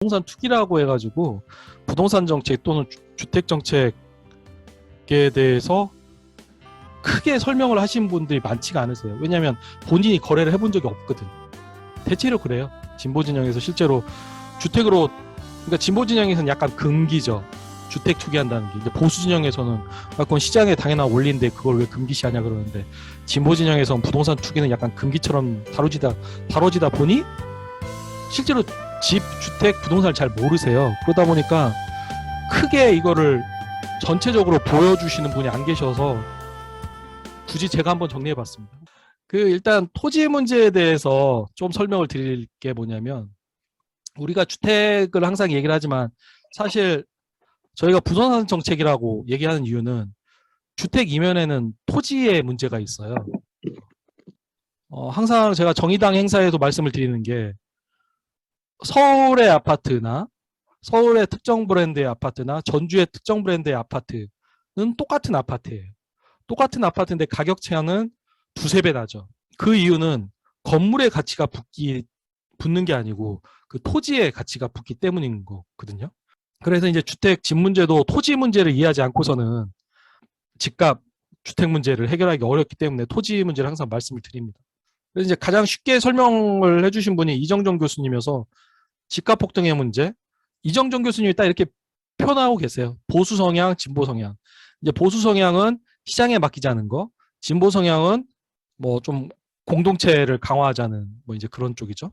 부동산 투기라고 해가지고 부동산 정책 또는 주택 정책에 대해서 크게 설명을 하신 분들이 많지가 않으세요. 왜냐하면 본인이 거래를 해본 적이 없거든. 대체로 그래요. 진보 진영에서 실제로 주택으로, 그러니까 진보 진영에서는 약간 금기죠. 주택 투기한다는 게. 이제 보수 진영에서는 그건 시장에 당연한 원리인데 그걸 왜 금기시하냐 그러는데, 진보 진영에서는 부동산 투기는 약간 금기처럼 다뤄지다 보니 실제로 집, 주택, 부동산을 잘 모르세요. 그러다 보니까 크게 이거를 전체적으로 보여주시는 분이 안 계셔서 굳이 제가 한번 정리해봤습니다. 일단 토지 문제에 대해서 좀 설명을 드릴 게 뭐냐면, 우리가 주택을 항상 얘기를 하지만 사실 저희가 부동산 정책이라고 얘기하는 이유는 주택 이면에는 토지의 문제가 있어요. 항상 제가 정의당 행사에도 말씀을 드리는 게, 서울의 아파트나 서울의 특정 브랜드의 아파트나 전주의 특정 브랜드의 아파트는 똑같은 아파트예요. 똑같은 아파트인데 가격 차이는 두세 배 나죠. 그 이유는 건물의 가치가 붙는 게 아니고 그 토지의 가치가 붙기 때문인 거거든요. 그래서 이제 주택 집 문제도 토지 문제를 이해하지 않고서는 집값 주택 문제를 해결하기 어렵기 때문에 토지 문제를 항상 말씀을 드립니다. 그래서 이제 가장 쉽게 설명을 해주신 분이 이정정 교수님이어서 집값 폭등의 문제, 이정정 교수님이 딱 이렇게 표현하고 계세요. 보수 성향, 진보 성향. 이제 보수 성향은 시장에 맡기자는 거, 진보 성향은 뭐 좀 공동체를 강화하자는 뭐 이제 그런 쪽이죠.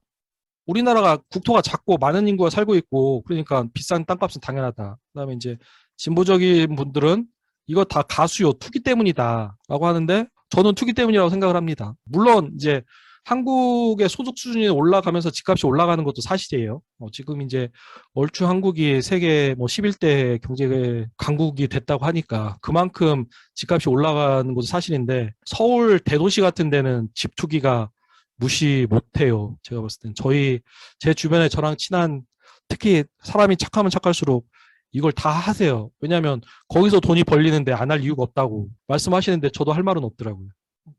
우리나라가 국토가 작고 많은 인구가 살고 있고 그러니까 비싼 땅값은 당연하다. 그다음에 이제 진보적인 분들은 이거 다 가수요, 투기 때문이다라고 하는데 저는 투기 때문이라고 생각을 합니다. 물론 이제 한국의 소득 수준이 올라가면서 집값이 올라가는 것도 사실이에요. 지금 이제 얼추 한국이 세계 뭐 11대 경제 강국이 됐다고 하니까 그만큼 집값이 올라가는 것도 사실인데, 서울 대도시 같은 데는 집 투기가 무시 못해요. 제가 봤을 땐 제 주변에 저랑 친한, 특히 사람이 착하면 착할수록 이걸 다 하세요. 왜냐하면 거기서 돈이 벌리는데 안 할 이유가 없다고 말씀하시는데 저도 할 말은 없더라고요.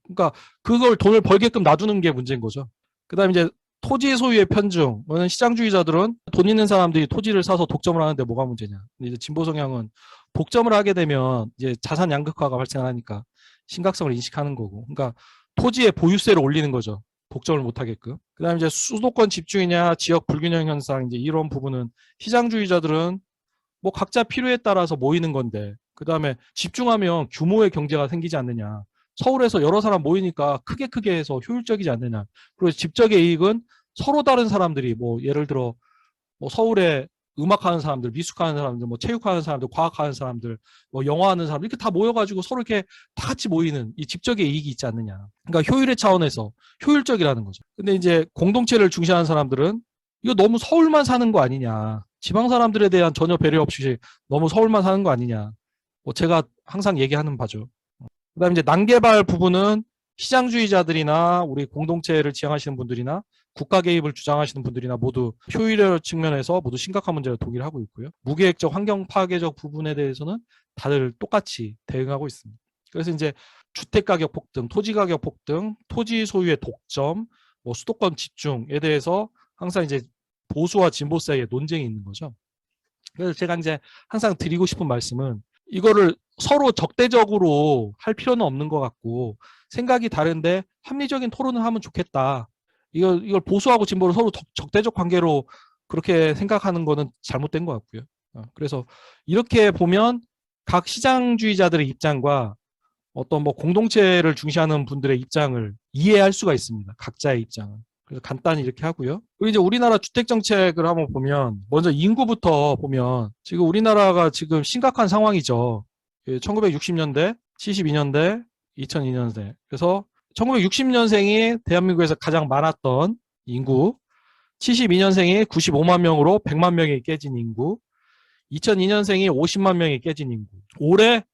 그러니까 그걸 돈을 벌게끔 놔두는 게 문제인 거죠. 그다음에 이제 토지 소유의 편중. 시장주의자들은 돈 있는 사람들이 토지를 사서 독점을 하는데 뭐가 문제냐. 근데 이제 진보 성향은 독점을 하게 되면 이제 자산 양극화가 발생하니까 심각성을 인식하는 거고. 그러니까 토지의 보유세를 올리는 거죠. 독점을 못 하게끔. 그다음에 이제 수도권 집중이냐, 지역 불균형 현상, 이제 이런 부분은 시장주의자들은 뭐 각자 필요에 따라서 모이는 건데, 그다음에 집중하면 규모의 경제가 생기지 않느냐. 서울에서 여러 사람 모이니까 크게 해서 효율적이지 않느냐. 그리고 집적의 이익은 서로 다른 사람들이, 뭐 예를 들어 뭐 서울에 음악하는 사람들, 미술하는 사람들, 뭐 체육하는 사람들, 과학하는 사람들, 뭐 영화하는 사람들, 이렇게 다 모여가지고 서로 이렇게 다 같이 모이는 이 집적의 이익이 있지 않느냐. 그러니까 효율의 차원에서 효율적이라는 거죠. 근데 이제 공동체를 중시하는 사람들은 이거 너무 서울만 사는 거 아니냐. 지방 사람들에 대한 전혀 배려 없이 너무 서울만 사는 거 아니냐. 뭐 제가 항상 얘기하는 바죠. 그다음에 이제 난개발 부분은 시장주의자들이나 우리 공동체를 지향하시는 분들이나 국가 개입을 주장하시는 분들이나 모두 효율 측면에서 모두 심각한 문제를 동일하고 있고요. 무계획적 환경 파괴적 부분에 대해서는 다들 똑같이 대응하고 있습니다. 그래서 이제 주택 가격 폭등, 토지 가격 폭등, 토지 소유의 독점, 뭐 수도권 집중에 대해서 항상 이제 보수와 진보 사이에 논쟁이 있는 거죠. 그래서 제가 이제 항상 드리고 싶은 말씀은, 이거를 서로 적대적으로 할 필요는 없는 것 같고, 생각이 다른데 합리적인 토론을 하면 좋겠다. 이걸 보수하고 진보를 서로 적대적 관계로 그렇게 생각하는 거는 잘못된 것 같고요. 그래서 이렇게 보면 각 시장주의자들의 입장과 어떤 뭐 공동체를 중시하는 분들의 입장을 이해할 수가 있습니다. 각자의 입장은. 그래서 간단히 이렇게 하고요. 그리고 이제 우리나라 주택 정책을 한번 보면, 먼저 인구부터 보면 지금 우리나라가 지금 심각한 상황이죠. 1960년대, 72년대, 2002년대. 그래서 1960년생이 대한민국에서 가장 많았던 인구, 72년생이 95만 명으로 100만 명이 깨진 인구, 2002년생이 50만 명이 깨진 인구. 올해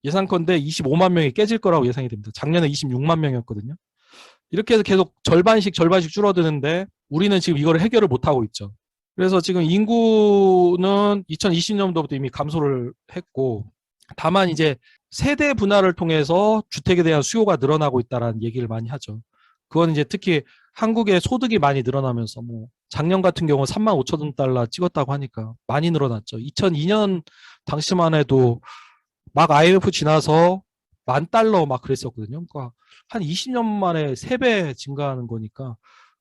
예상컨대 25만 명이 깨질 거라고 예상이 됩니다. 작년에 26만 명이었거든요. 이렇게 해서 계속 절반씩 줄어드는데 우리는 지금 이거를 해결을 못하고 있죠. 그래서 지금 인구는 2020년도부터 이미 감소를 했고, 다만 이제 세대 분화를 통해서 주택에 대한 수요가 늘어나고 있다는 얘기를 많이 하죠. 그건 이제 특히 한국의 소득이 많이 늘어나면서 뭐 작년 같은 경우 35,000달러 찍었다고 하니까 많이 늘어났죠. 2002년 당시만 해도 막 IMF 지나서 10,000달러 막 그랬었거든요. 그러니까 한 20년 만에 3배 증가하는 거니까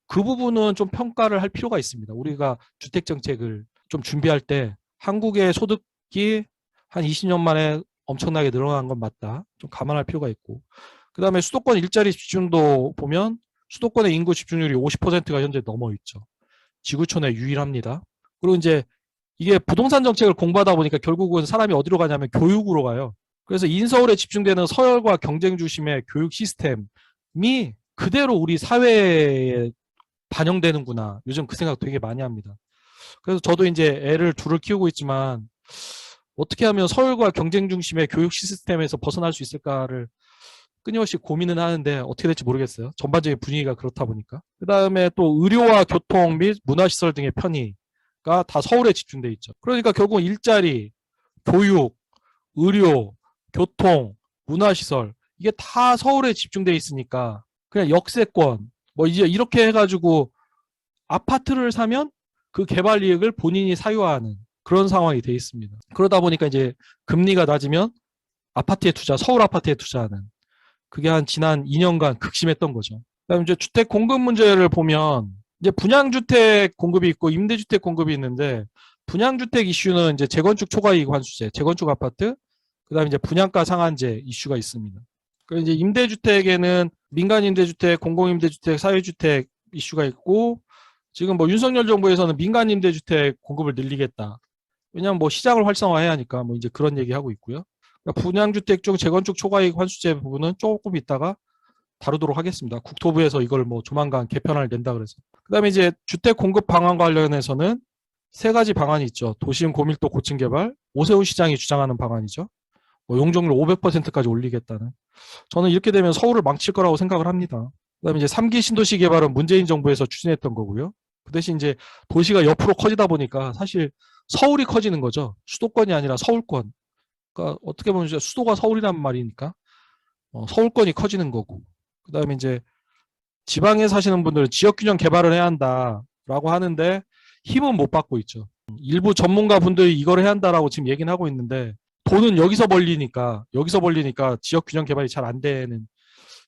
그 부분은 좀 평가를 할 필요가 있습니다. 우리가 주택 정책을 좀 준비할 때 한국의 소득이 한 20년 만에 엄청나게 늘어난 건 맞다. 좀 감안할 필요가 있고. 그다음에 수도권 일자리 집중도 보면 수도권의 인구 집중률이 50%가 현재 넘어 있죠. 지구촌에 유일합니다. 그리고 이제 이게 부동산 정책을 공부하다 보니까 결국은 사람이 어디로 가냐면 교육으로 가요. 그래서 인서울에 집중되는 서열과 경쟁 중심의 교육 시스템이 그대로 우리 사회에 반영되는구나. 요즘 그 생각 되게 많이 합니다. 그래서 저도 이제 애를 둘을 키우고 있지만 어떻게 하면 서열과 경쟁 중심의 교육 시스템에서 벗어날 수 있을까를 끊임없이 고민은 하는데 어떻게 될지 모르겠어요. 전반적인 분위기가 그렇다 보니까. 그 다음에 또 의료와 교통 및 문화시설 등의 편의가 다 서울에 집중돼 있죠. 그러니까 결국 일자리, 교육, 의료, 교통, 문화시설 이게 다 서울에 집중돼 있으니까 그냥 역세권 뭐 이제 이렇게 해가지고 아파트를 사면 그 개발 이익을 본인이 사유화하는 그런 상황이 돼 있습니다. 그러다 보니까 이제 금리가 낮으면 아파트에 투자, 서울 아파트에 투자하는 그게 한 지난 2년간 극심했던 거죠. 그다음에 이제 주택 공급 문제를 보면 이제 분양주택 공급이 있고 임대주택 공급이 있는데 분양주택 이슈는 이제 재건축 초과이익 환수제, 재건축 아파트, 그다음에 이제 분양가 상한제 이슈가 있습니다. 그리고 이제 임대주택에는 민간 임대주택, 공공임대주택, 사회주택 이슈가 있고 지금 뭐 윤석열 정부에서는 민간 임대주택 공급을 늘리겠다. 왜냐하면 뭐 시장을 활성화해야 하니까 뭐 이제 그런 얘기하고 있고요. 그러니까 분양주택 중 재건축 초과이익 환수제 부분은 조금 있다가 다루도록 하겠습니다. 국토부에서 이걸 뭐 조만간 개편안을 낸다 그래서. 그다음에 이제 주택 공급 방안 관련해서는 3가지 방안이 있죠. 도심 고밀도 고층 개발, 오세훈 시장이 주장하는 방안이죠. 뭐 용적률 500%까지 올리겠다는. 저는 이렇게 되면 서울을 망칠 거라고 생각을 합니다. 그다음에 이제 3기 신도시 개발은 문재인 정부에서 추진했던 거고요. 그 대신 이제 도시가 옆으로 커지다 보니까 사실 서울이 커지는 거죠. 수도권이 아니라 서울권. 그러니까 어떻게 보면 수도가 서울이란 말이니까 서울권이 커지는 거고. 그다음에 이제 지방에 사시는 분들은 지역균형 개발을 해야 한다라고 하는데 힘은 못 받고 있죠. 일부 전문가 분들이 이걸 해야 한다라고 지금 얘기는 하고 있는데 돈은 여기서 벌리니까 지역균형 개발이 잘 안 되는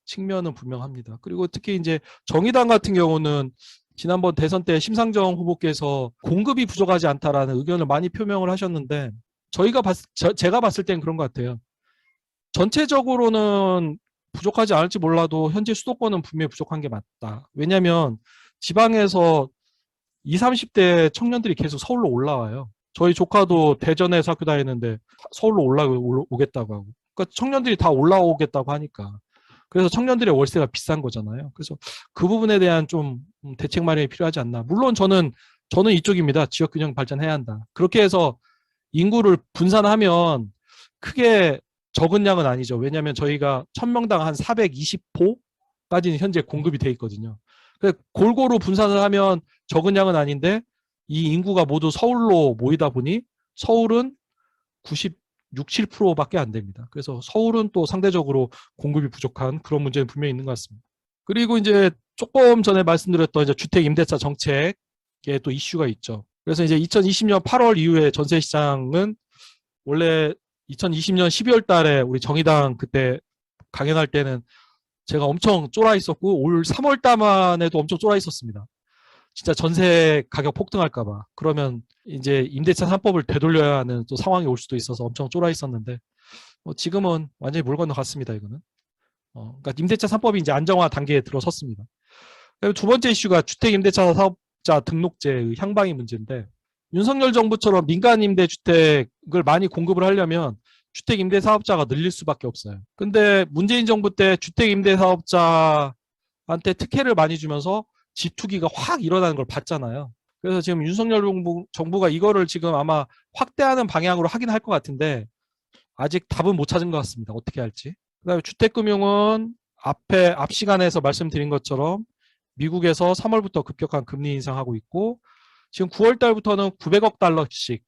측면은 분명합니다. 그리고 특히 이제 정의당 같은 경우는 지난번 대선 때 심상정 후보께서 공급이 부족하지 않다라는 의견을 많이 표명을 하셨는데 제가 봤을 땐 그런 것 같아요. 전체적으로는 부족하지 않을지 몰라도 현재 수도권은 분명히 부족한 게 맞다. 왜냐하면 지방에서 20, 30대 청년들이 계속 서울로 올라와요. 저희 조카도 대전에서 학교 다니는데 서울로 올라오겠다고 하고. 그러니까 청년들이 다 올라오겠다고 하니까. 그래서 청년들의 월세가 비싼 거잖아요. 그래서 그 부분에 대한 좀 대책 마련이 필요하지 않나. 물론 저는 이쪽입니다. 지역균형 발전해야 한다. 그렇게 해서 인구를 분산하면 크게 적은 양은 아니죠. 왜냐하면 저희가 1000명당 한 420호까지는 현재 공급이 돼 있거든요. 골고루 분산을 하면 적은 양은 아닌데 이 인구가 모두 서울로 모이다 보니 서울은 96, 7%밖에 안 됩니다. 그래서 서울은 또 상대적으로 공급이 부족한 그런 문제는 분명히 있는 것 같습니다. 그리고 이제 조금 전에 말씀드렸던 이제 주택 임대차 정책에 또 이슈가 있죠. 그래서 이제 2020년 8월 이후에 전세 시장은 원래 2020년 12월 달에 우리 정의당 그때 강연할 때는 제가 엄청 쫄아 있었고 올 3월 달만 해도 엄청 쫄아 있었습니다. 진짜 전세 가격 폭등할까봐. 그러면 이제 임대차 3법을 되돌려야 하는 또 상황이 올 수도 있어서 엄청 쫄아 있었는데 지금은 완전히 물 건너갔습니다. 이거는. 그러니까 임대차 3법이 이제 안정화 단계에 들어섰습니다. 두 번째 이슈가 주택 임대차 사업자 등록제의 향방의 문제인데 윤석열 정부처럼 민간 임대주택을 많이 공급을 하려면 주택 임대 사업자가 늘릴 수밖에 없어요. 근데 문재인 정부 때 주택 임대 사업자한테 특혜를 많이 주면서 집투기가 확 일어나는 걸 봤잖아요. 그래서 지금 윤석열 정부가 이거를 지금 아마 확대하는 방향으로 하긴 할 것 같은데 아직 답은 못 찾은 것 같습니다. 어떻게 할지. 그다음에 주택금융은 앞 시간에서 말씀드린 것처럼 미국에서 3월부터 급격한 금리 인상하고 있고 지금 9월 달부터는 900억 달러씩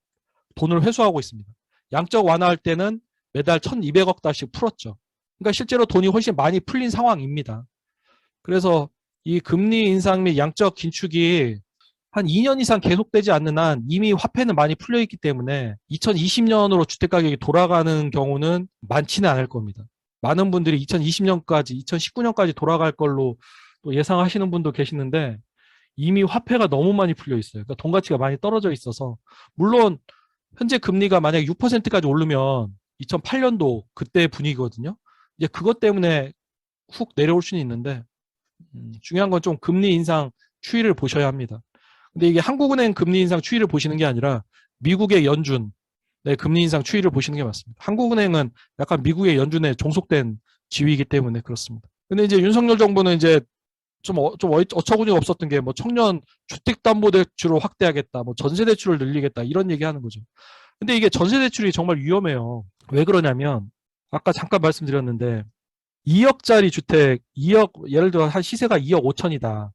돈을 회수하고 있습니다. 양적 완화할 때는 매달 1200억 달러씩 풀었죠. 그러니까 실제로 돈이 훨씬 많이 풀린 상황입니다. 그래서 이 금리 인상 및 양적 긴축이 한 2년 이상 계속되지 않는 한 이미 화폐는 많이 풀려 있기 때문에 2020년으로 주택 가격이 돌아가는 경우는 많지는 않을 겁니다. 많은 분들이 2020년까지, 2019년까지 돌아갈 걸로 또 예상하시는 분도 계시는데 이미 화폐가 너무 많이 풀려 있어요. 그러니까 돈 가치가 많이 떨어져 있어서 물론 현재 금리가 만약에 6%까지 오르면 2008년도 그때 분위기거든요. 이제 그것 때문에 훅 내려올 수는 있는데 중요한 건 좀 금리 인상 추이를 보셔야 합니다. 근데 이게 한국은행 금리 인상 추이를 보시는 게 아니라 미국의 연준 네, 금리 인상 추이를 보시는 게 맞습니다. 한국은행은 약간 미국의 연준에 종속된 지위이기 때문에 그렇습니다. 근데 이제 윤석열 정부는 이제 좀 어처구니가 없었던 게 뭐 청년 주택담보대출을 확대하겠다, 뭐 전세대출을 늘리겠다 이런 얘기하는 거죠. 근데 이게 전세대출이 정말 위험해요. 왜 그러냐면 아까 잠깐 말씀드렸는데 2억짜리 주택, 2억 예를 들어 한 시세가 2억 5천이다.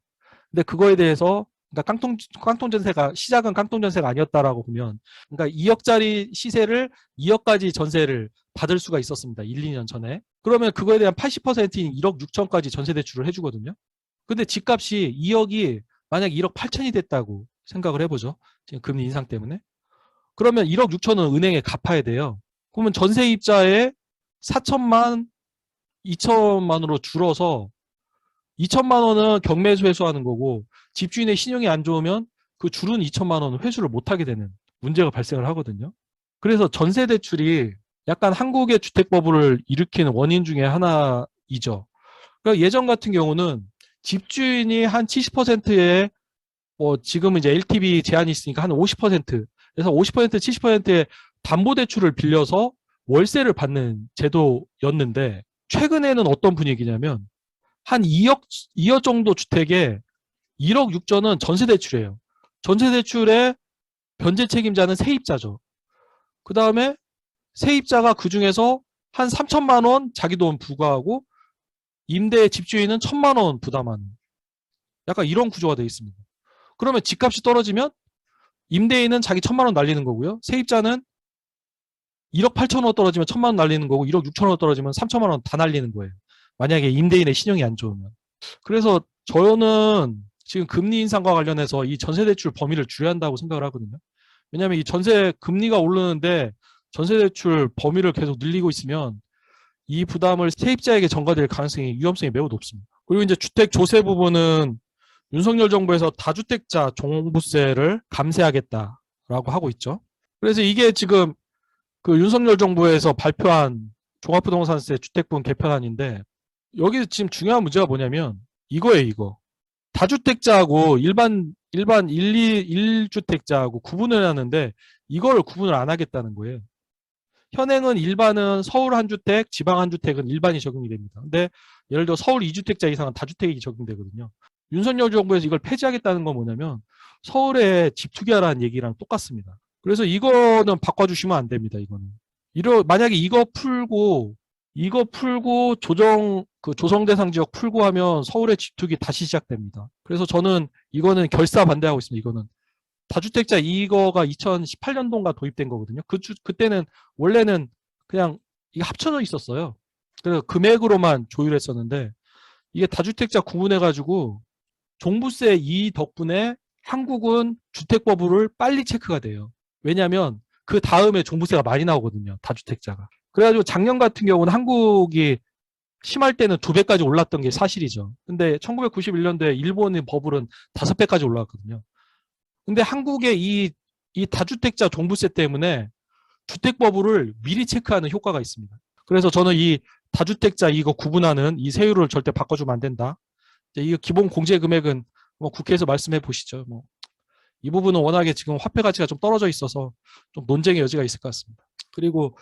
근데 그거에 대해서 그러니까 깡통 전세가 시작은 깡통 전세가 아니었다라고 보면 그러니까 2억짜리 시세를 2억까지 전세를 받을 수가 있었습니다. 1, 2년 전에. 그러면 그거에 대한 80%인 1억 6천까지 전세 대출을 해주거든요. 근데 집값이 2억이 만약 1억 8천이 됐다고 생각을 해보죠. 지금 금리 인상 때문에. 그러면 1억 6천은 은행에 갚아야 돼요. 그러면 전세입자의 4천만, 2천만으로 줄어서 2천만 원은 경매에서 회수하는 거고 집주인의 신용이 안 좋으면 그 줄은 2천만 원은 회수를 못하게 되는 문제가 발생을 하거든요. 그래서 전세 대출이 약간 한국의 주택 버블을 일으키는 원인 중에 하나이죠. 그러니까 예전 같은 경우는 집주인이 한 70%의 뭐 지금은 이제 LTV 제한이 있으니까 한 50%, 그래서 50% 70%의 담보대출을 빌려서 월세를 받는 제도였는데 최근에는 어떤 분위기냐면 한 2억 정도 주택에 1억 6천은 전세대출이에요. 전세대출의 변제 책임자는 세입자죠. 그 다음에 세입자가 그 중에서 한 3천만 원 자기 돈 부과하고 임대 집주인은 1천만 원 부담하는 약간 이런 구조가 되어 있습니다. 그러면 집값이 떨어지면 임대인은 자기 1천만 원 날리는 거고요. 세입자는 1억 8천원 떨어지면 1천만 원 날리는 거고 1억 6천원 떨어지면 3천만 원 다 날리는 거예요. 만약에 임대인의 신용이 안 좋으면. 그래서 저는 지금 금리 인상과 관련해서 이 전세대출 범위를 줄여야 한다고 생각을 하거든요. 왜냐하면 이 전세 금리가 오르는데 전세대출 범위를 계속 늘리고 있으면 이 부담을 세입자에게 전가될 가능성이 위험성이 매우 높습니다. 그리고 이제 주택 조세 부분은 윤석열 정부에서 다주택자 종부세를 감세하겠다라고 하고 있죠. 그래서 이게 지금 그 윤석열 정부에서 발표한 종합부동산세 주택분 개편안인데 여기 지금 중요한 문제가 뭐냐면 이거예요, 이거. 다주택자하고 일반 1주택자하고 구분을 하는데 이걸 구분을 안 하겠다는 거예요. 현행은 일반은 서울 한 주택, 지방 한 주택은 일반이 적용이 됩니다. 근데 예를 들어 서울 2주택자 이상은 다주택이 적용되거든요. 윤석열 정부에서 이걸 폐지하겠다는 건 뭐냐면 서울에 집 투기하라는 얘기랑 똑같습니다. 그래서 이거는 바꿔주시면 안 됩니다. 이거는. 만약에 이거 풀고 조성 대상 지역 풀고 하면 서울의 집 투기 다시 시작됩니다. 그래서 저는 이거는 결사 반대하고 있습니다. 이거는 다주택자 이거가 2018년도인가 도입된 거거든요. 그때는 원래는 그냥 이게 합쳐져 있었어요. 그래서 금액으로만 조율했었는데 이게 다주택자 구분해가지고 종부세 이 덕분에 한국은 주택법을 빨리 체크가 돼요. 왜냐하면 그 다음에 종부세가 많이 나오거든요. 다주택자가. 그래가지고 작년 같은 경우는 한국이 심할 때는 2배까지 올랐던 게 사실이죠. 근데 1991년도에 일본의 버블은 5배까지 올라갔거든요. 근데 한국의 이 다주택자 종부세 때문에 주택버블을 미리 체크하는 효과가 있습니다. 그래서 저는 이 다주택자 이거 구분하는 이 세율을 절대 바꿔주면 안 된다. 이 기본 공제 금액은 뭐 국회에서 말씀해 보시죠. 뭐 이 부분은 워낙에 지금 화폐 가치가 좀 떨어져 있어서 좀 논쟁의 여지가 있을 것 같습니다. 그리고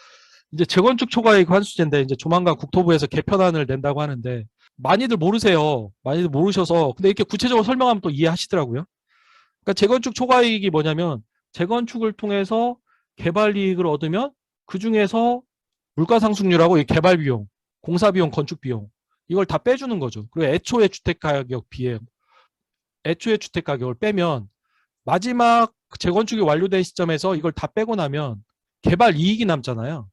이제 재건축 초과이익 환수제인데 이제 조만간 국토부에서 개편안을 낸다고 하는데 많이들 모르세요. 많이들 모르셔서 근데 이렇게 구체적으로 설명하면 또 이해하시더라고요. 그러니까 재건축 초과이익이 뭐냐면 재건축을 통해서 개발 이익을 얻으면 그 중에서 물가상승률하고 이 개발 비용, 공사 비용, 건축 비용 이걸 다 빼주는 거죠. 그리고 애초에 주택 가격을 빼면 마지막 재건축이 완료된 시점에서 이걸 다 빼고 나면 개발 이익이 남잖아요.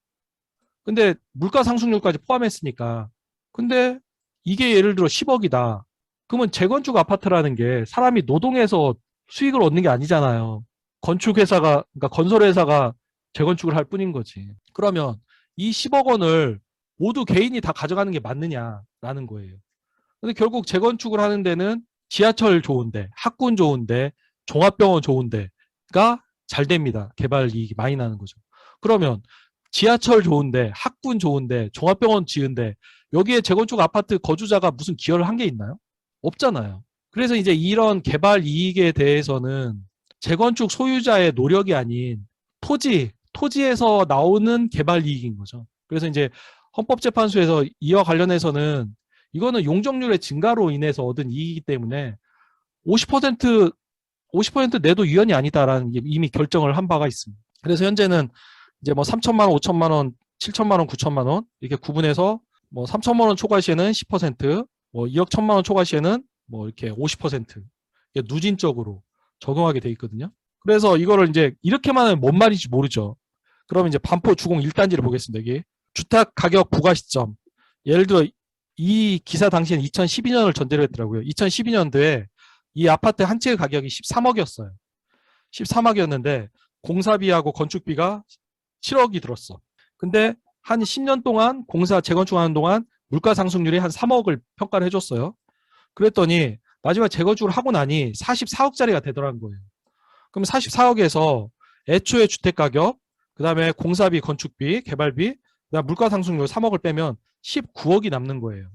근데 물가 상승률까지 포함했으니까. 근데 이게 예를 들어 10억이다. 그러면 재건축 아파트라는 게 사람이 노동해서 수익을 얻는 게 아니잖아요. 건축회사가, 그러니까 건설회사가 재건축을 할 뿐인 거지. 그러면 이 10억 원을 모두 개인이 다 가져가는 게 맞느냐라는 거예요. 근데 결국 재건축을 하는 데는 지하철 좋은데, 학군 좋은데, 종합병원 좋은데가 잘 됩니다. 개발 이익이 많이 나는 거죠. 그러면 지하철 좋은데, 학군 좋은데, 종합병원 지은데 여기에 재건축 아파트 거주자가 무슨 기여를 한 게 있나요? 없잖아요. 그래서 이제 이런 개발 이익에 대해서는 재건축 소유자의 노력이 아닌 토지에서 나오는 개발 이익인 거죠. 그래서 이제 헌법재판소에서 이와 관련해서는 이거는 용적률의 증가로 인해서 얻은 이익이기 때문에 50% 50% 내도 위헌이 아니다라는 이미 결정을 한 바가 있습니다. 그래서 현재는 이제 뭐 3천만 원, 5천만 원, 7천만 원, 9천만 원 이렇게 구분해서 뭐 3천만 원 초과 시에는 10%, 뭐 2억 1천만 원 초과 시에는 뭐 이렇게 50% 누진적으로 적용하게 돼 있거든요. 그래서 이거를 이제 이렇게만 하면 뭔 말인지 모르죠. 그러면 이제 반포 주공 1단지를 보겠습니다. 이게 주택 가격 부과 시점. 예를 들어 이 기사 당시에는 2012년을 전제로 했더라고요. 2012년도에 이 아파트 한 채의 가격이 13억이었어요. 13억이었는데 공사비하고 건축비가 7억이 들었어. 근데 한 10년 동안 공사 재건축하는 동안 물가 상승률이 한 3억을 평가를 해줬어요. 그랬더니 마지막 재건축을 하고 나니 44억짜리가 되더라는 거예요. 그럼 44억에서 애초에 주택가격, 그 다음에 공사비, 건축비, 개발비, 그다음 물가 상승률 3억을 빼면 19억이 남는 거예요.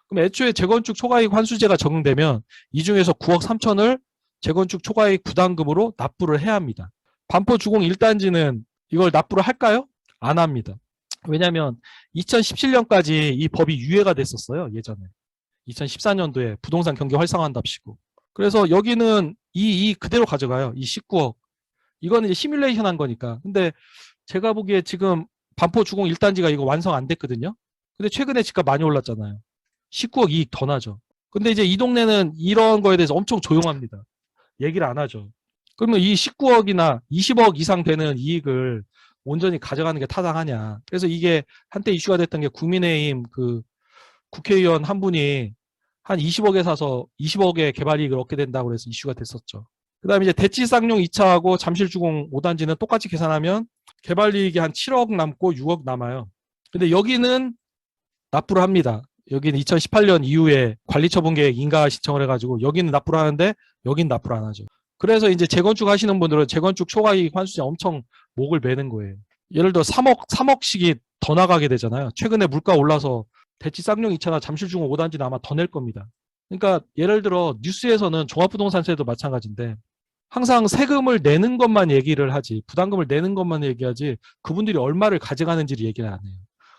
그럼 애초에 재건축 초과이익 환수제가 적용되면 이 중에서 9억 3천을 재건축 초과이익 부담금으로 납부를 해야 합니다. 반포 주공 1단지는 이걸 납부를 할까요? 안 합니다. 왜냐하면 2017년까지 이 법이 유예가 됐었어요. 예전에. 2014년도에 부동산 경기 활성화한답시고. 그래서 여기는 이 그대로 가져가요. 이 19억. 이거는 이제 시뮬레이션 한 거니까. 근데 제가 보기에 지금 반포 주공 1단지가 이거 완성 안 됐거든요. 근데 최근에 집값 많이 올랐잖아요. 19억 이익 더 나죠. 근데 이제 이 동네는 이런 거에 대해서 엄청 조용합니다. 얘기를 안 하죠. 그러면 이 19억이나 20억 이상 되는 이익을 온전히 가져가는 게 타당하냐. 그래서 이게 한때 이슈가 됐던 게 국민의힘 그 국회의원 한 분이 한 20억에 사서 20억의 개발 이익을 얻게 된다고 해서 이슈가 됐었죠. 그 다음에 이제 대치 쌍용 2차하고 잠실주공 5단지는 똑같이 계산하면 개발 이익이 한 7억 남고 6억 남아요. 근데 여기는 납부를 합니다. 여기는 2018년 이후에 관리처분계획 인가 신청을 해가지고 여기는 납부를 하는데 여기는 납부를 안 하죠. 그래서 이제 재건축 하시는 분들은 재건축 초과이익 환수제 엄청 목을 매는 거예요. 예를 들어 3억씩이 더 나가게 되잖아요. 최근에 물가 올라서 대치 쌍용 2차나 잠실중공 5단지는 아마 더 낼 겁니다. 그러니까 예를 들어 뉴스에서는 종합부동산세도 마찬가지인데 항상 세금을 내는 것만 얘기를 하지 부담금을 내는 것만 얘기하지 그분들이 얼마를 가져가는지를 얘기를 안 해요.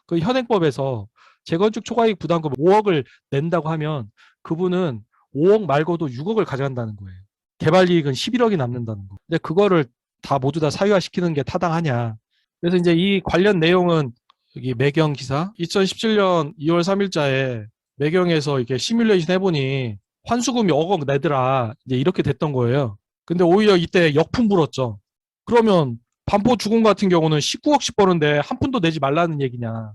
그 현행법에서 재건축 초과이익 부담금 5억을 낸다고 하면 그분은 5억 말고도 6억을 가져간다는 거예요. 개발이익은 11억이 남는다는 거. 근데 그거를 다 모두 다 사유화시키는 게 타당하냐. 그래서 이제 이 관련 내용은 여기 매경 기사 2017년 2월 3일자에 매경에서 이렇게 시뮬레이션 해보니 환수금이 억억 내더라 이제 이렇게 됐던 거예요. 근데 오히려 이때 역풍 불었죠. 그러면 반포 주공 같은 경우는 19억씩 버는데 한 푼도 내지 말라는 얘기냐.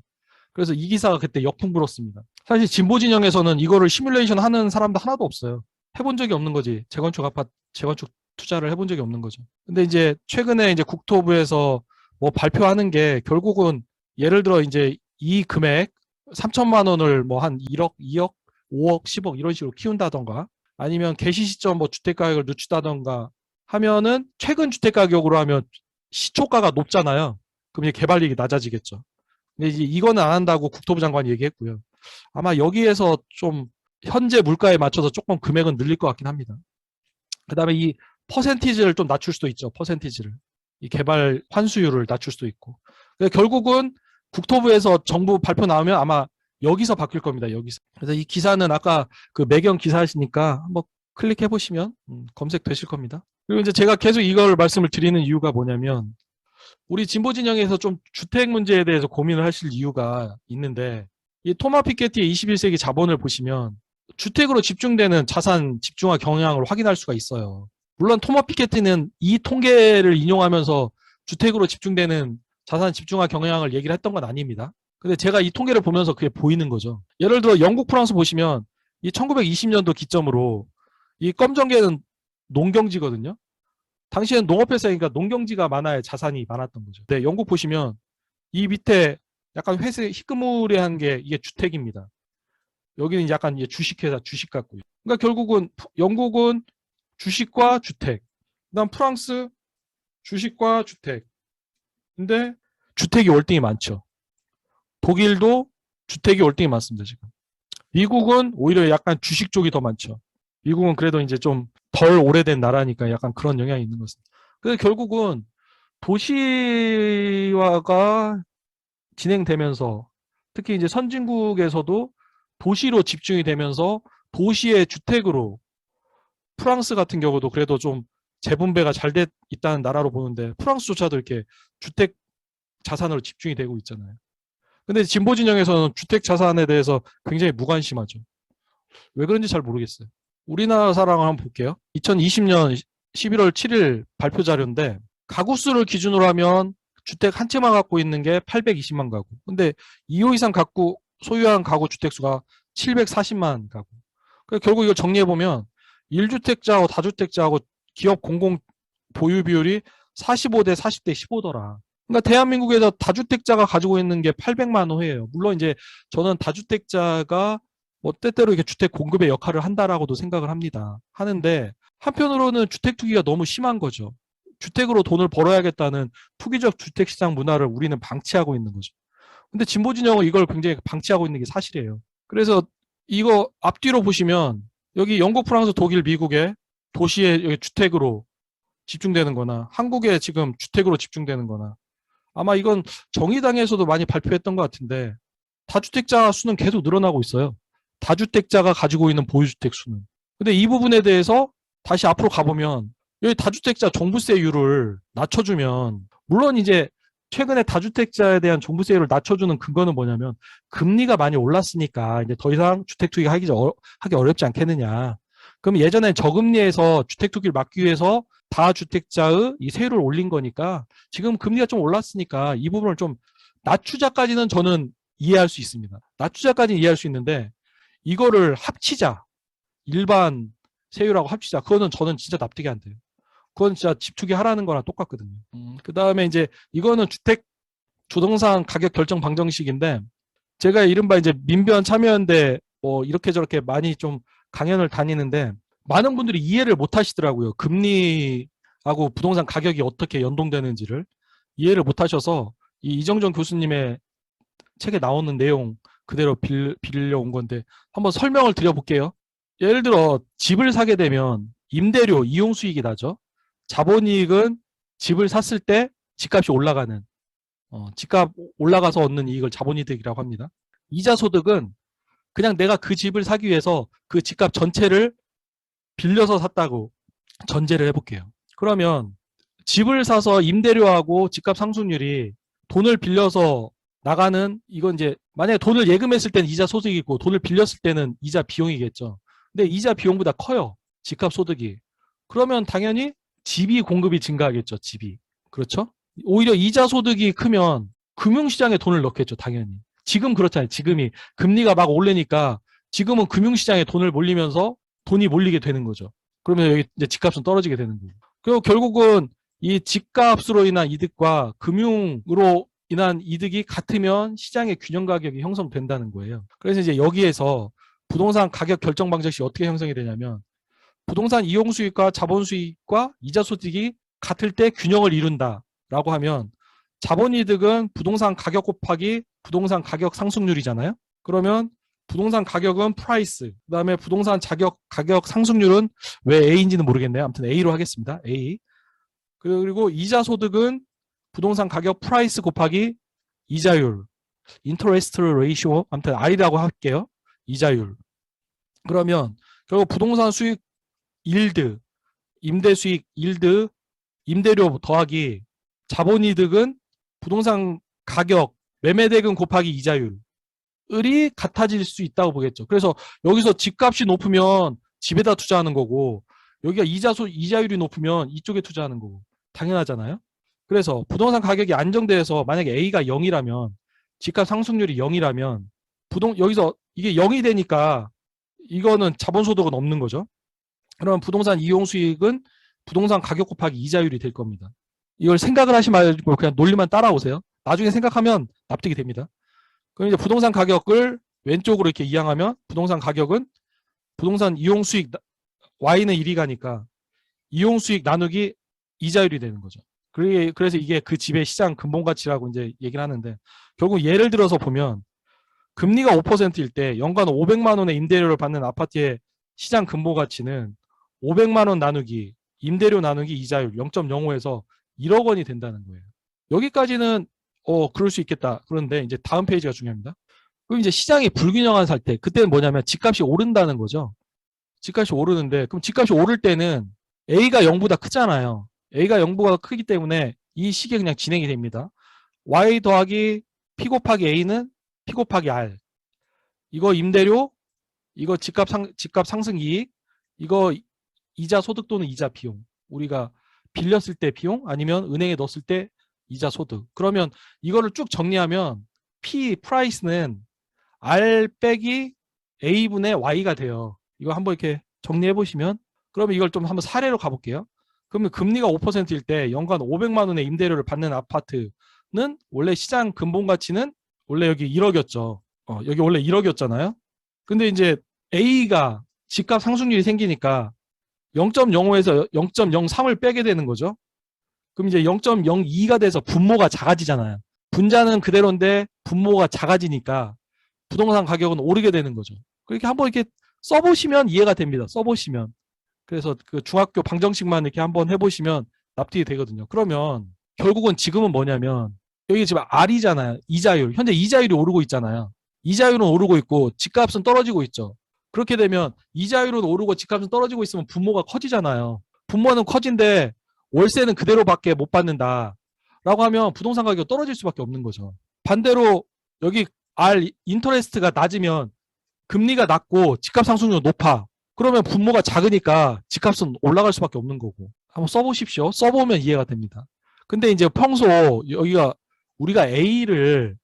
그래서 이 기사가 그때 역풍 불었습니다. 사실 진보 진영에서는 이거를 시뮬레이션 하는 사람도 하나도 없어요. 해본 적이 없는 거지. 재건축 투자를 해본 적이 없는 거죠. 근데 이제 최근에 이제 국토부에서 뭐 발표하는 게 결국은 예를 들어 이제 이 금액 3천만 원을 뭐 한 1억, 2억, 5억, 10억 이런 식으로 키운다던가 아니면 개시 시점 뭐 주택 가격을 늦추다던가 하면은 최근 주택 가격으로 하면 시초가가 높잖아요. 그럼 이제 개발이익이 낮아지겠죠. 근데 이제 이거는 안 한다고 국토부 장관이 얘기했고요. 아마 여기에서 좀 현재 물가에 맞춰서 조금 금액은 늘릴 것 같긴 합니다. 그다음에 이 퍼센티지를 좀 낮출 수도 있죠. 퍼센티지를. 이 개발 환수율을 낮출 수도 있고. 결국은 국토부에서 정부 발표 나오면 아마 여기서 바뀔 겁니다. 여기서. 그래서 이 기사는 아까 그 매경 기사시니까 한번 클릭해 보시면 검색되실 겁니다. 그리고 이제 제가 계속 이걸 말씀을 드리는 이유가 뭐냐면 우리 진보 진영에서 좀 주택 문제에 대해서 고민을 하실 이유가 있는데 이 토마 피케티의 21세기 자본을 보시면 주택으로 집중되는 자산 집중화 경향을 확인할 수가 있어요. 물론 토마 피케티는 이 통계를 인용하면서 주택으로 집중되는 자산 집중화 경향을 얘기를 했던 건 아닙니다. 근데 제가 이 통계를 보면서 그게 보이는 거죠. 예를 들어 영국, 프랑스 보시면 이 1920년도 기점으로 이 검정개는 농경지거든요. 당시에는 농업회사니까 농경지가 많아야 자산이 많았던 거죠. 네, 영국 보시면 이 밑에 약간 회색 희끄무레한 게 이게 주택입니다. 여기는 약간 주식회사 주식 같고요. 그러니까 결국은 영국은 주식과 주택, 그다음 프랑스 주식과 주택. 근데 주택이 월등히 많죠. 독일도 주택이 월등히 많습니다, 지금. 미국은 오히려 약간 주식 쪽이 더 많죠. 미국은 그래도 이제 좀 덜 오래된 나라니까 약간 그런 영향이 있는 것 같습니다. 그래서 결국은 도시화가 진행되면서 특히 이제 선진국에서도 도시로 집중이 되면서 도시의 주택으로 프랑스 같은 경우도 그래도 좀 재분배가 잘 돼 있다는 나라로 보는데 프랑스조차도 이렇게 주택 자산으로 집중이 되고 있잖아요. 근데 진보 진영에서는 주택 자산에 대해서 굉장히 무관심하죠. 왜 그런지 잘 모르겠어요. 우리나라 사랑을 한번 볼게요. 2020년 11월 7일 발표 자료인데 가구 수를 기준으로 하면 주택 한 채만 갖고 있는 게 820만 가구. 근데 2호 이상 갖고 소유한 가구 주택 수가 740만 가구. 그러니까 결국 이걸 정리해 보면 1주택자하고 다주택자하고 기업 공공 보유 비율이 45대 40대 15더라. 그러니까 대한민국에서 다주택자가 가지고 있는 게 800만 호예요. 물론 이제 저는 다주택자가 뭐 때때로 이렇게 주택 공급의 역할을 한다라고도 생각을 합니다. 하는데 한편으로는 주택 투기가 너무 심한 거죠. 주택으로 돈을 벌어야겠다는 투기적 주택 시장 문화를 우리는 방치하고 있는 거죠. 근데 진보 진영은 이걸 굉장히 방치하고 있는 게 사실이에요. 그래서 이거 앞뒤로 보시면 여기 영국, 프랑스, 독일, 미국의 도시의 여기 주택으로 집중되는 거나 한국에 지금 주택으로 집중되는 거나 아마 이건 정의당에서도 많이 발표했던 것 같은데 다주택자 수는 계속 늘어나고 있어요. 다주택자가 가지고 있는 보유주택 수는. 근데 이 부분에 대해서 다시 앞으로 가보면 여기 다주택자 종부세율을 낮춰주면 물론 이제 최근에 다주택자에 대한 종부세율을 낮춰주는 근거는 뭐냐면 금리가 많이 올랐으니까 이제 더 이상 주택 투기가 하기 어렵지 않겠느냐. 그럼 예전에 저금리에서 주택 투기를 막기 위해서 다주택자의 이 세율을 올린 거니까 지금 금리가 좀 올랐으니까 이 부분을 좀 낮추자까지는 저는 이해할 수 있습니다. 낮추자까지는 이해할 수 있는데 이거를 합치자. 일반 세율하고 합치자. 그거는 저는 진짜 납득이 안 돼요. 그건 진짜 집투기 하라는 거랑 똑같거든요. 그 다음에 이제 이거는 주택 부동산 가격 결정 방정식인데 제가 이른바 이제 민변 참여연대 뭐 이렇게 저렇게 많이 좀 강연을 다니는데 많은 분들이 이해를 못 하시더라고요. 금리하고 부동산 가격이 어떻게 연동되는지를 이해를 못 하셔서 이 이정전 교수님의 책에 나오는 내용 그대로 빌려온 건데 한번 설명을 드려볼게요. 예를 들어 집을 사게 되면 임대료, 이용 수익이 나죠. 자본이익은 집을 샀을 때 집값이 올라가는 집값 올라가서 얻는 이익을 자본이득이라고 합니다. 이자 소득은 그냥 내가 그 집을 사기 위해서 그 집값 전체를 빌려서 샀다고 전제를 해볼게요. 그러면 집을 사서 임대료하고 집값 상승률이 돈을 빌려서 나가는 이건 이제 만약에 돈을 예금했을 때는 이자 소득이 있고 돈을 빌렸을 때는 이자 비용이겠죠. 근데 이자 비용보다 커요. 집값 소득이. 그러면 당연히 집이 공급이 증가하겠죠. 집이. 그렇죠? 오히려 이자 소득이 크면 금융시장에 돈을 넣겠죠. 당연히. 지금 그렇잖아요. 지금이 금리가 막 오르니까 지금은 금융시장에 돈을 몰리면서 돈이 몰리게 되는 거죠. 그러면 여기 이제 집값은 떨어지게 되는 거고. 그리고 결국은 이 집값으로 인한 이득과 금융으로 인한 이득이 같으면 시장의 균형 가격이 형성된다는 거예요. 그래서 이제 여기에서 부동산 가격 결정 방정식이 어떻게 형성이 되냐면 부동산 이용 수익과 자본 수익과 이자 소득이 같을 때 균형을 이룬다라고 하면 자본 이득은 부동산 가격 곱하기 부동산 가격 상승률이잖아요. 그러면 부동산 가격은 프라이스, 그다음에 부동산 가격 상승률은 왜 A인지는 모르겠네요. 아무튼 A로 하겠습니다. A. 그리고 이자 소득은 부동산 가격 프라이스 곱하기 이자율, 인터레스트 레이쇼, 아무튼 R이라고 할게요. 이자율. 그러면 결국 부동산 수익 일드, 임대 수익 일드, 임대료 더하기 자본이득은 부동산 가격 매매대금 곱하기 이자율 이 같아질 수 있다고 보겠죠. 그래서 여기서 집값이 높으면 집에다 투자하는 거고 여기가 이자율이 높으면 이쪽에 투자하는 거고 당연하잖아요. 그래서 부동산 가격이 안정돼서 만약에 A가 0이라면 집값 상승률이 0이라면 여기서 이게 0이 되니까 이거는 자본소득은 없는 거죠. 그러면 부동산 이용 수익은 부동산 가격 곱하기 이자율이 될 겁니다. 이걸 생각을 하지 말고 그냥 논리만 따라오세요. 나중에 생각하면 납득이 됩니다. 그럼 이제 부동산 가격을 왼쪽으로 이렇게 이항하면 부동산 가격은 부동산 이용 수익 Y는 1이 가니까 이용 수익 나누기 이자율이 되는 거죠. 그래서 이게 그 집의 시장 근본가치라고 이제 얘기를 하는데, 결국 예를 들어서 보면 금리가 5%일 때 연간 500만 원의 임대료를 받는 아파트의 시장 근본가치는 500만 원 나누기 임대료 나누기 이자율 0.05에서 1억 원이 된다는 거예요. 여기까지는 그럴 수 있겠다. 그런데 이제 다음 페이지가 중요합니다. 그럼 이제 시장이 불균형한 상태, 그때는 뭐냐면 집값이 오른다는 거죠. 집값이 오르는데, 그럼 집값이 오를 때는 A가 0보다 크잖아요. A가 0보다 크기 때문에 이 식이 그냥 진행이 됩니다. Y 더하기 P 곱하기 A는 P 곱하기 R. 이거 임대료, 이거 집값 상승 이익, 이거 이자 소득 또는 이자 비용. 우리가 빌렸을 때 비용, 아니면 은행에 넣었을 때 이자 소득. 그러면 이거를 쭉 정리하면 P 프라이스는 R 빼기 A분의 Y가 돼요. 이거 한번 이렇게 정리해 보시면, 그러면 이걸 좀 한번 사례로 가볼게요. 그러면 금리가 5%일 때 연간 500만 원의 임대료를 받는 아파트는 원래 시장 근본가치는 원래 여기 1억이었죠. 여기 원래 1억이었잖아요. 근데 이제 A가 집값 상승률이 생기니까 0.05에서 0.03을 빼게 되는 거죠. 그럼 이제 0.02가 돼서 분모가 작아지잖아요. 분자는 그대로인데 분모가 작아지니까 부동산 가격은 오르게 되는 거죠. 그렇게 한번 이렇게 써보시면 이해가 됩니다. 써보시면. 그래서 그 중학교 방정식만 이렇게 한번 해보시면 납득이 되거든요. 그러면 결국은 지금은 뭐냐면 여기 지금 R이잖아요. 이자율. 현재 이자율이 오르고 있잖아요. 이자율은 오르고 있고 집값은 떨어지고 있죠. 그렇게 되면 이자율은 오르고 집값은 떨어지고 있으면 분모가 커지잖아요. 분모는 커진데 월세는 그대로밖에 못 받는다 라고 하면 부동산 가격이 떨어질 수밖에 없는 거죠. 반대로 여기 R 인터레스트가 낮으면 금리가 낮고 집값 상승률이 높아. 그러면 분모가 작으니까 집값은 올라갈 수밖에 없는 거고. 한번 써보십시오. 써보면 이해가 됩니다. 근데 이제 평소 여기가 우리가 A를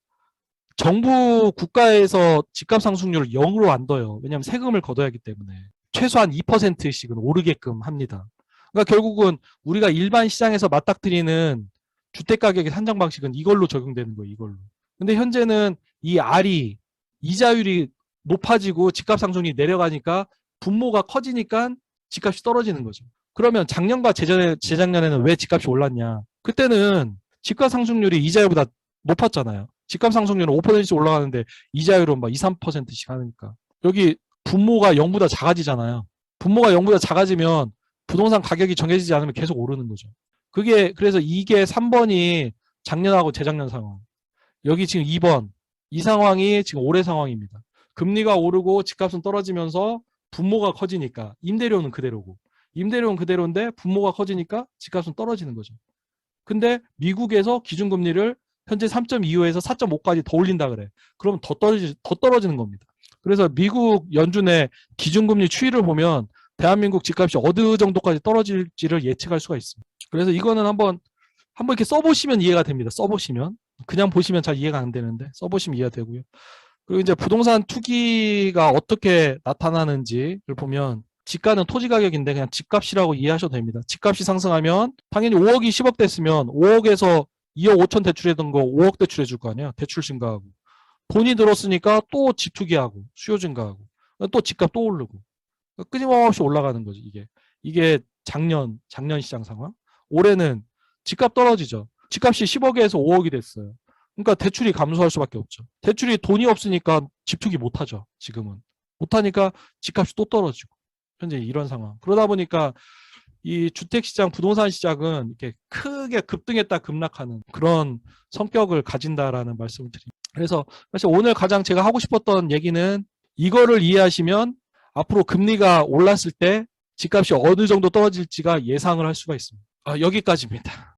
정부 국가에서 집값 상승률을 0으로 안 둬요. 왜냐하면 세금을 걷어야 하기 때문에. 최소한 2%씩은 오르게끔 합니다. 그러니까 결국은 우리가 일반 시장에서 맞닥뜨리는 주택가격의 산정 방식은 이걸로 적용되는 거예요. 이걸로. 근데 현재는 이 R이 이자율이 높아지고 집값 상승률이 내려가니까 분모가 커지니까 집값이 떨어지는 거죠. 그러면 작년과 재작년에는 왜 집값이 올랐냐? 그때는 집값 상승률이 이자율보다 높았잖아요. 집값 상승률은 5%씩 올라가는데 이자율은 막 2, 3%씩 하니까. 여기 분모가 0보다 작아지잖아요. 분모가 0보다 작아지면 부동산 가격이 정해지지 않으면 계속 오르는 거죠. 그래서 이게 3번이 작년하고 재작년 상황. 여기 지금 2번. 이 상황이 지금 올해 상황입니다. 금리가 오르고 집값은 떨어지면서 분모가 커지니까 임대료는 그대로고, 임대료는 그대로인데 분모가 커지니까 집값은 떨어지는 거죠. 근데 미국에서 기준금리를 현재 3.25에서 4.5까지 더 올린다 그래. 그러면 더 떨어지는 겁니다. 그래서 미국 연준의 기준금리 추이를 보면 대한민국 집값이 어느 정도까지 떨어질지를 예측할 수가 있습니다. 그래서 이거는 한번 이렇게 써보시면 이해가 됩니다. 써보시면. 그냥 보시면 잘 이해가 안 되는데 써보시면 이해가 되고요. 그리고 이제 부동산 투기가 어떻게 나타나는지를 보면, 지가는 토지 가격인데 그냥 집값이라고 이해하셔도 됩니다. 집값이 상승하면 당연히 5억이 10억 됐으면 5억에서 2억 5천 대출했던 거 5억 대출해 줄 거 아니야. 대출 증가하고. 돈이 들었으니까 또 집 투기하고 수요 증가하고 또 집값 또 오르고 끊임없이 올라가는 거지. 이게 작년 시장 상황. 올해는 집값 떨어지죠. 집값이 10억에서 5억이 됐어요. 그러니까 대출이 감소할 수밖에 없죠. 대출이 돈이 없으니까 집 투기 못하죠. 지금은. 못하니까 집값이 또 떨어지고. 현재 이런 상황. 그러다 보니까 이 주택시장, 부동산 시장은 이렇게 크게 급등했다 급락하는 그런 성격을 가진다라는 말씀을 드립니다. 그래서 사실 오늘 가장 제가 하고 싶었던 얘기는, 이거를 이해하시면 앞으로 금리가 올랐을 때 집값이 어느 정도 떨어질지가 예상을 할 수가 있습니다. 여기까지입니다.